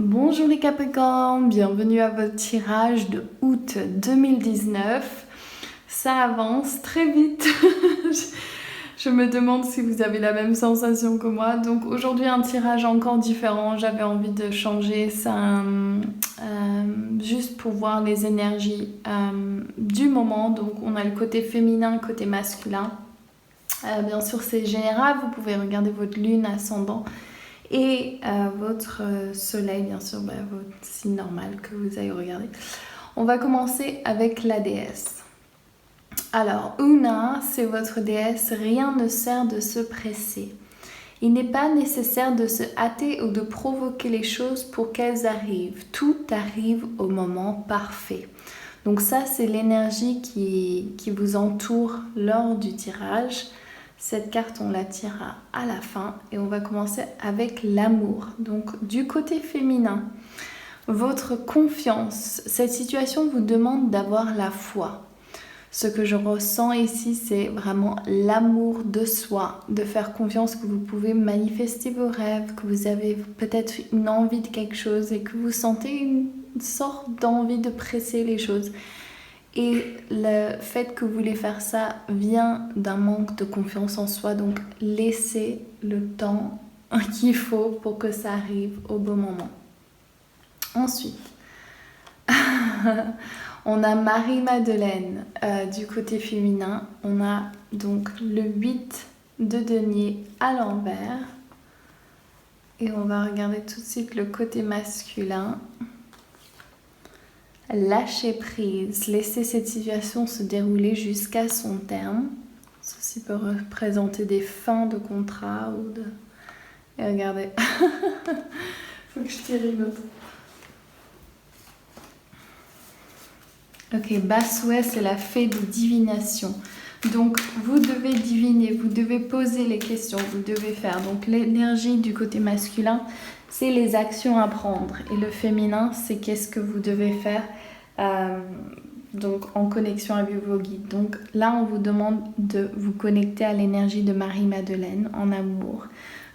Bonjour les Capricornes, bienvenue à votre tirage de août 2019. Ça avance très vite. Je me demande si vous avez la même sensation que moi. Donc aujourd'hui un tirage encore différent. J'avais envie de changer ça juste pour voir les énergies du moment. Donc on a le côté féminin, le côté masculin. Bien sûr c'est général, vous pouvez regarder votre lune ascendant. Et votre soleil, bien sûr, votre signe normal que vous allez regarder. On va commencer avec la déesse. Alors, Una, c'est votre déesse. Rien ne sert de se presser. Il n'est pas nécessaire de se hâter ou de provoquer les choses pour qu'elles arrivent. Tout arrive au moment parfait. Donc ça, c'est l'énergie qui vous entoure lors du tirage. Cette carte, on la tirera à la fin et on va commencer avec l'amour. Donc, du côté féminin, votre confiance, cette situation vous demande d'avoir la foi. Ce que je ressens ici, c'est vraiment l'amour de soi, de faire confiance que vous pouvez manifester vos rêves, que vous avez peut-être une envie de quelque chose et que vous sentez une sorte d'envie de presser les choses. Et le fait que vous voulez faire ça vient d'un manque de confiance en soi. Donc laissez le temps qu'il faut pour que ça arrive au bon moment. Ensuite, on a Marie-Madeleine du côté féminin. On a donc le 8 de denier à l'envers. Et on va regarder tout de suite le côté masculin. Lâcher prise, laisser cette situation se dérouler jusqu'à son terme. Ceci peut représenter des fins de contrat ou de... Et regardez, faut que je tire une autre. Ok, Basoué, c'est la fée de divination. Donc, vous devez diviner, vous devez poser les questions, vous devez faire. Donc, l'énergie du côté masculin, c'est les actions à prendre. Et le féminin, c'est qu'est-ce que vous devez faire donc en connexion avec vos guides. Donc là, on vous demande de vous connecter à l'énergie de Marie-Madeleine en amour.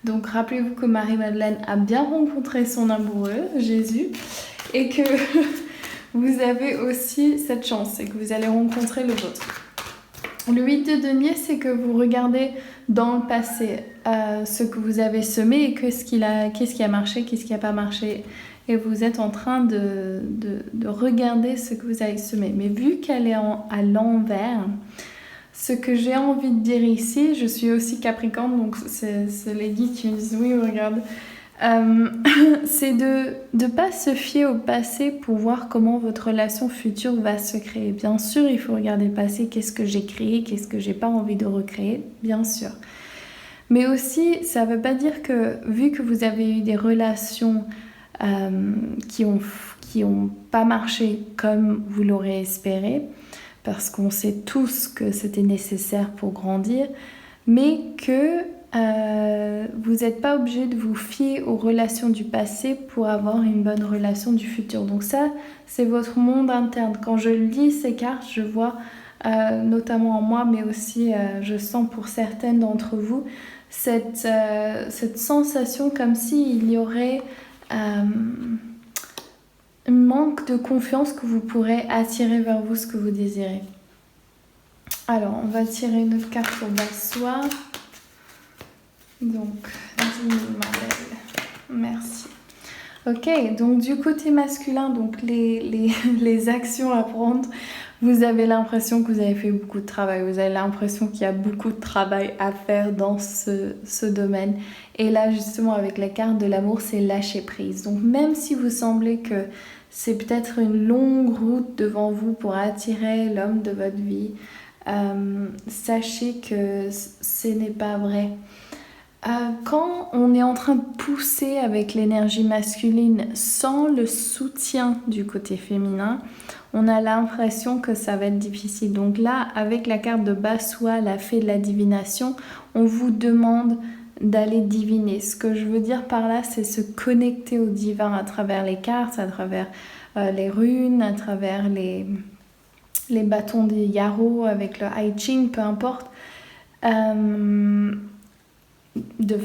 Donc rappelez-vous que Marie-Madeleine a bien rencontré son amoureux, Jésus, et que vous avez aussi cette chance et que vous allez rencontrer le vôtre. Le 8 de denier, c'est que vous regardez dans le passé ce que vous avez semé et qu'est-ce qui a marché, qu'est-ce qui n'a pas marché. Et vous êtes en train de regarder ce que vous avez semé. Mais vu qu'elle est à l'envers, ce que j'ai envie de dire ici, je suis aussi Capricorne, donc c'est les guides qui me disent oui, regarde. C'est de ne pas se fier au passé pour voir comment votre relation future va se créer. Bien sûr, il faut regarder le passé, qu'est-ce que j'ai créé, qu'est-ce que j'ai pas envie de recréer, bien sûr. Mais aussi, ça ne veut pas dire que vu que vous avez eu des relations qui ont pas marché comme vous l'aurez espéré, parce qu'on sait tous que c'était nécessaire pour grandir, mais que vous n'êtes pas obligé de vous fier aux relations du passé pour avoir une bonne relation du futur. Donc ça, c'est votre monde interne. Quand je lis ces cartes, je vois notamment en moi, mais aussi je sens pour certaines d'entre vous, cette sensation comme s'il y aurait un manque de confiance que vous pourrez attirer vers vous ce que vous désirez. Alors, on va tirer une autre carte pour Bassoir. Donc, dis-nous ma belle. Merci. Ok, donc du côté masculin, donc les actions à prendre, vous avez l'impression que vous avez fait beaucoup de travail. Vous avez l'impression qu'il y a beaucoup de travail à faire dans ce domaine. Et là, justement, avec la carte de l'amour, c'est lâcher prise. Donc, même si vous semblez que c'est peut-être une longue route devant vous pour attirer l'homme de votre vie, sachez que ce n'est pas vrai. Quand on est en train de pousser avec l'énergie masculine sans le soutien du côté féminin, on a l'impression que ça va être difficile. Donc là, avec la carte de Bassoua, la fée de la divination, on vous demande d'aller diviner. Ce que je veux dire par là, c'est se connecter au divin à travers les cartes, à travers les runes, à travers les bâtons des yarrow avec le I Ching, peu importe. De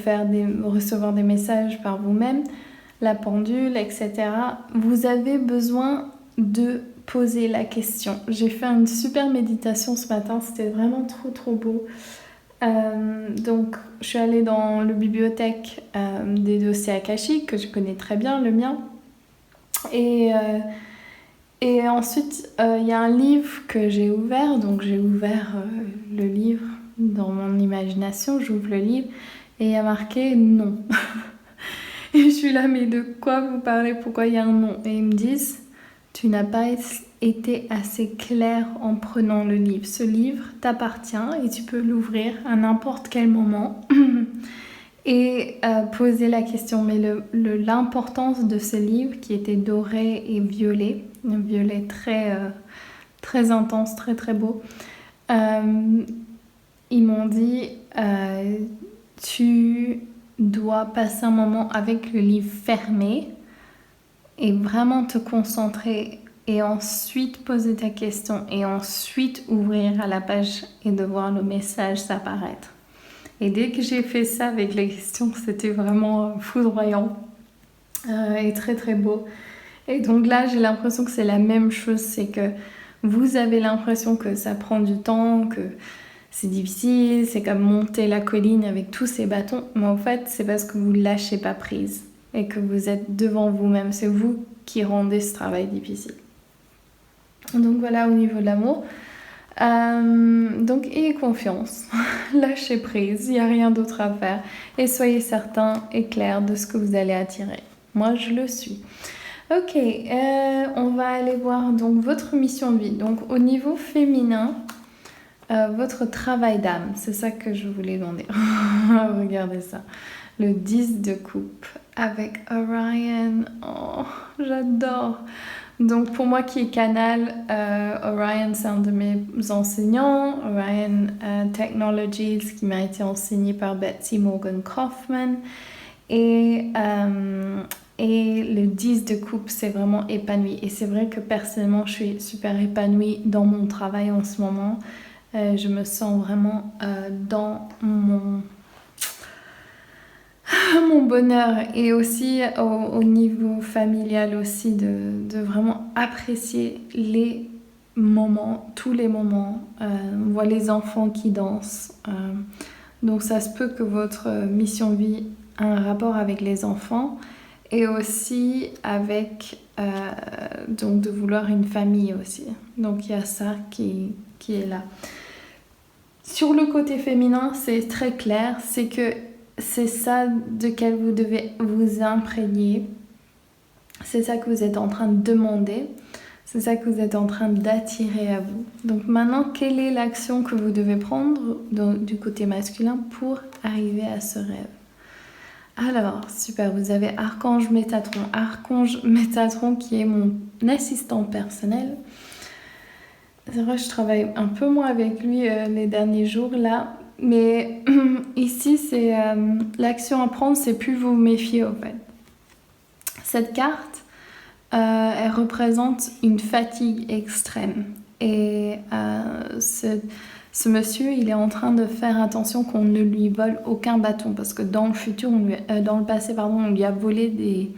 recevoir des messages par vous-même, la pendule, etc. Vous avez besoin de poser la question. J'ai fait une super méditation ce matin, c'était vraiment trop beau. Donc je suis allée dans la bibliothèque des dossiers akashiques que je connais très bien, le mien. Et ensuite il y a un livre que j'ai ouvert, donc j'ai ouvert le livre dans mon imagination, j'ouvre le livre et il y a marqué non. Et je suis là, mais de quoi vous parlez? Pourquoi il y a un non? Et ils me disent, tu n'as pas été assez clair en prenant le livre. Ce livre t'appartient et tu peux l'ouvrir à n'importe quel moment et poser la question. Mais l'importance de ce livre qui était doré et violet, un violet très intense, très beau, ils m'ont dit, tu dois passer un moment avec le livre fermé et vraiment te concentrer et ensuite poser ta question et ensuite ouvrir à la page et de voir le message s'apparaître. Et dès que j'ai fait ça avec les questions, c'était vraiment foudroyant et très beau. Et donc là, j'ai l'impression que c'est la même chose, c'est que vous avez l'impression que ça prend du temps, que c'est difficile, c'est comme monter la colline avec tous ces bâtons, mais en fait c'est parce que vous ne lâchez pas prise et que vous êtes devant vous-même, c'est vous qui rendez ce travail difficile. Donc voilà au niveau de l'amour. Donc ayez confiance, lâchez prise, il n'y a rien d'autre à faire et soyez certain et clair de ce que vous allez attirer. Moi je le suis. Ok, on va aller voir donc votre mission de vie. Donc au niveau féminin, votre travail d'âme, c'est ça que je voulais demander. Regardez ça. Le 10 de coupe avec Orion. Oh, j'adore. Donc pour moi qui est canal, Orion c'est un de mes enseignants. Orion Technologies qui m'a été enseigné par Betsy Morgan Kaufman. Et le 10 de coupe, c'est vraiment épanoui. Et c'est vrai que personnellement, je suis super épanouie dans mon travail en ce moment. Je me sens vraiment dans mon bonheur et aussi au niveau familial aussi de vraiment apprécier les moments, tous les moments. On voit les enfants qui dansent. Donc ça se peut que votre mission vie ait un rapport avec les enfants et aussi avec donc de vouloir une famille aussi. Donc il y a ça qui est là. Sur le côté féminin, c'est très clair, c'est que c'est ça de quel vous devez vous imprégner. C'est ça que vous êtes en train de demander. C'est ça que vous êtes en train d'attirer à vous. Donc maintenant, quelle est l'action que vous devez prendre du côté masculin pour arriver à ce rêve? Alors, super, vous avez Archange Métatron. Archange Métatron qui est mon assistant personnel. C'est vrai, je travaille un peu moins avec lui les derniers jours là. Mais ici, c'est l'action à prendre, c'est plus vous méfier en fait. Cette carte, elle représente une fatigue extrême. Et ce monsieur, il est en train de faire attention qu'on ne lui vole aucun bâton. Parce que dans le futur, dans le passé, on lui a volé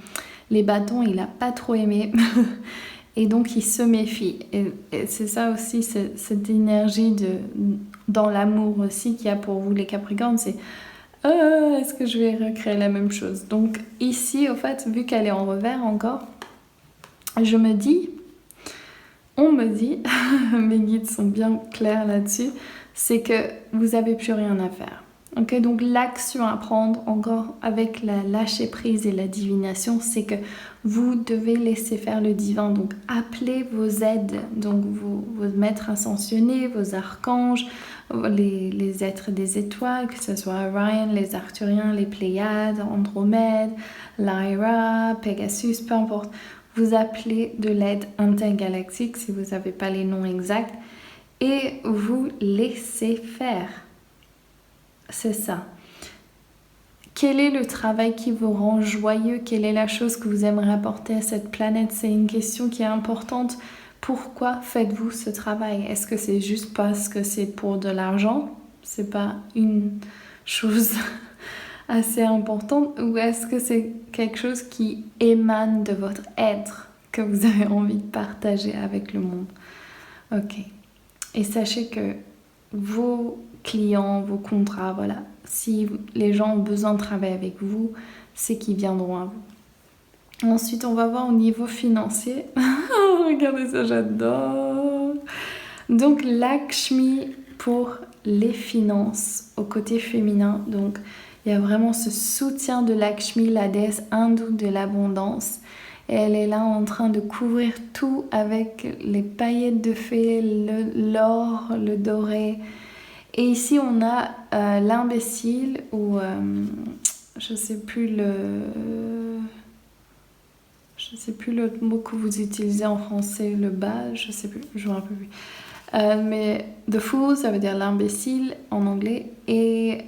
les bâtons, il n'a pas trop aimé. Et donc, il se méfie. Et c'est ça aussi, cette énergie dans l'amour aussi qu'il y a pour vous, les Capricornes, c'est est-ce que je vais recréer la même chose? Donc ici, au fait, vu qu'elle est en revers encore, on me dit, mes guides sont bien clairs là-dessus, c'est que vous n'avez plus rien à faire. Okay, donc l'action à prendre encore avec la lâcher prise et la divination, c'est que vous devez laisser faire le divin. Donc appelez vos aides, donc vos maîtres ascensionnés, vos archanges, les êtres des étoiles, que ce soit Orion, les Arthuriens, les Pléiades, Andromède, Lyra, Pegasus, peu importe. Vous appelez de l'aide intergalactique si vous n'avez pas les noms exacts et vous laissez faire. C'est ça. Quel est le travail qui vous rend joyeux? Quelle est la chose que vous aimeriez apporter à cette planète? C'est une question qui est importante. Pourquoi faites-vous ce travail? Est-ce que c'est juste parce que c'est pour de l'argent? C'est pas une chose assez importante ou est-ce que c'est quelque chose qui émane de votre être que vous avez envie de partager avec le monde? Ok. Et sachez que vos clients, vos contrats, voilà, si les gens ont besoin de travailler avec vous, c'est qu'ils viendront à vous. Ensuite, on va voir au niveau financier. Regardez ça, j'adore. Donc, Lakshmi pour les finances au côté féminin. Donc, il y a vraiment ce soutien de Lakshmi, la déesse hindoue de l'abondance. Et elle est là en train de couvrir tout avec les paillettes de fée, l'or, le doré. Et ici, on a l'imbécile ou je sais plus l'autre mot que vous utilisez en français, le bas, je sais plus, je me rappelle plus. Mais the fool, ça veut dire l'imbécile en anglais. Et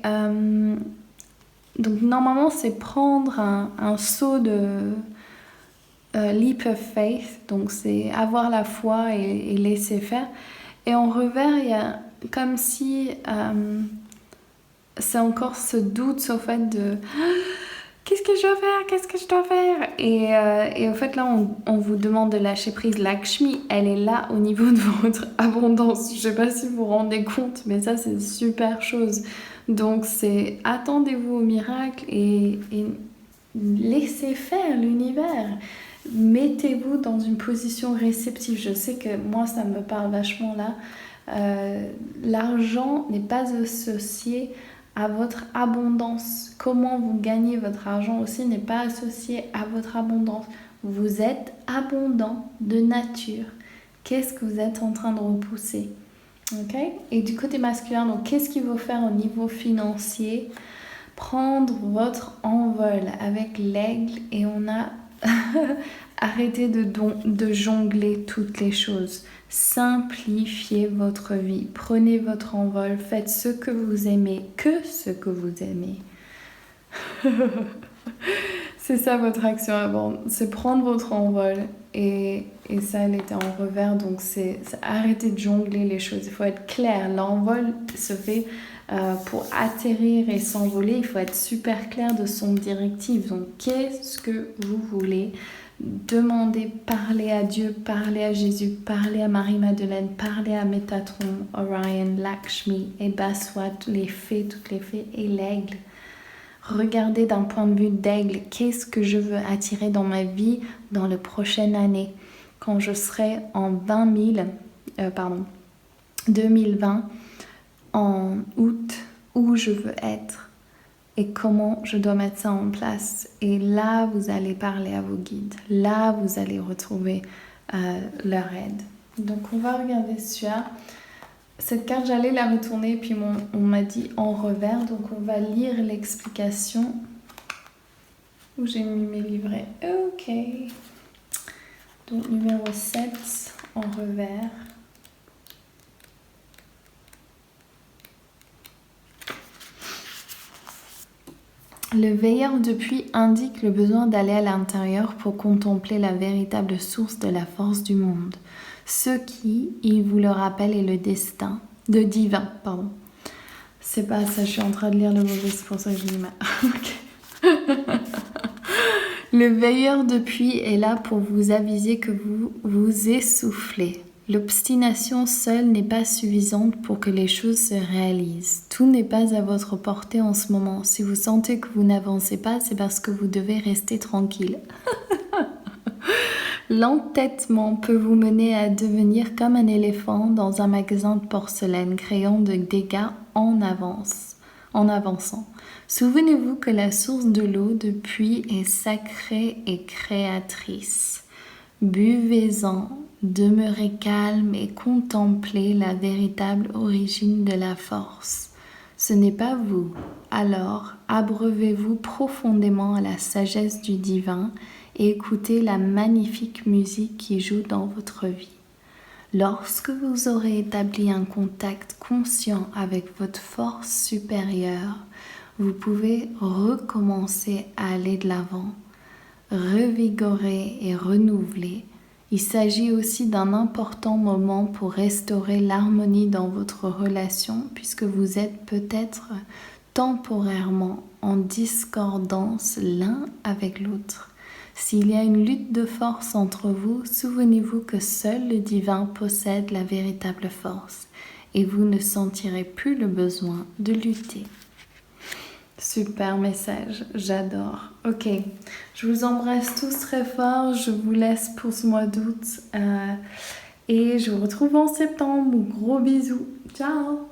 donc normalement, c'est prendre un saut de leap of faith, donc c'est avoir la foi et laisser faire. Et en revers, il y a comme si c'est encore ce doute au fait de qu'est-ce que je dois faire, qu'est-ce que je dois faire, et au fait là on vous demande de lâcher prise. Lakshmi, elle est là au niveau de votre abondance. Je sais pas si vous vous rendez compte, mais ça c'est une super chose. Donc c'est attendez-vous au miracle et laissez faire l'univers. Mettez-vous dans une position réceptive. Je sais que moi ça me parle vachement là. L'argent n'est pas associé à votre abondance. Comment vous gagnez votre argent aussi n'est pas associé à votre abondance. Vous êtes abondant de nature. Qu'est-ce que vous êtes en train de repousser? Ok? Et du côté masculin, donc qu'est-ce qu'il faut faire au niveau financier? Prendre votre envol avec l'aigle, et on a arrêté de jongler toutes les choses. Simplifiez votre vie. Prenez votre envol. Faites ce que vous aimez, que ce que vous aimez. C'est ça votre action avant. C'est prendre votre envol. Et ça, elle était en revers. Donc, c'est arrêter de jongler les choses. Il faut être clair. L'envol se fait pour atterrir et s'envoler. Il faut être super clair de son directive. Donc, qu'est-ce que vous voulez? Demandez, parlez à Dieu, parlez à Jésus, parlez à Marie-Madeleine, parlez à Métatron, Orion, Lakshmi, et Baswat, toutes les fées et l'aigle. Regardez d'un point de vue d'aigle, qu'est-ce que je veux attirer dans ma vie dans la prochaine année, quand je serai en 2020, en août, où je veux être et comment je dois mettre ça en place. Et là, vous allez parler à vos guides. Là, vous allez retrouver leur aide. Donc, on va regarder celui-là. Cette carte, j'allais la retourner, puis on m'a dit en revers. Donc, on va lire l'explication. Où j'ai mis mes livrets. Ok. Donc, numéro 7 en revers. Le veilleur de pluie indique le besoin d'aller à l'intérieur pour contempler la véritable source de la force du monde. Ce qui, il vous le rappelle, est le destin de divin. C'est pas ça, je suis en train de lire le mauvais, c'est pour ça que je dis mal. Okay. Le veilleur de pluie est là pour vous aviser que vous vous essoufflez. L'obstination seule n'est pas suffisante pour que les choses se réalisent. Tout n'est pas à votre portée en ce moment. Si vous sentez que vous n'avancez pas, c'est parce que vous devez rester tranquille. L'entêtement peut vous mener à devenir comme un éléphant dans un magasin de porcelaine, créant des dégâts en avançant. Souvenez-vous que la source de l'eau de pluie est sacrée et créatrice. Buvez-en, demeurez calme et contemplez la véritable origine de la force. Ce n'est pas vous. Alors, abreuvez-vous profondément à la sagesse du divin et écoutez la magnifique musique qui joue dans votre vie. Lorsque vous aurez établi un contact conscient avec votre force supérieure, vous pouvez recommencer à aller de l'avant, revigorer et renouveler. Il s'agit aussi d'un important moment pour restaurer l'harmonie dans votre relation, puisque vous êtes peut-être temporairement en discordance l'un avec l'autre. S'il y a une lutte de force entre vous, souvenez-vous que seul le divin possède la véritable force et vous ne sentirez plus le besoin de lutter. Super message, j'adore. Ok, je vous embrasse tous très fort, je vous laisse pour ce mois d'août et je vous retrouve en septembre. Gros bisous, ciao.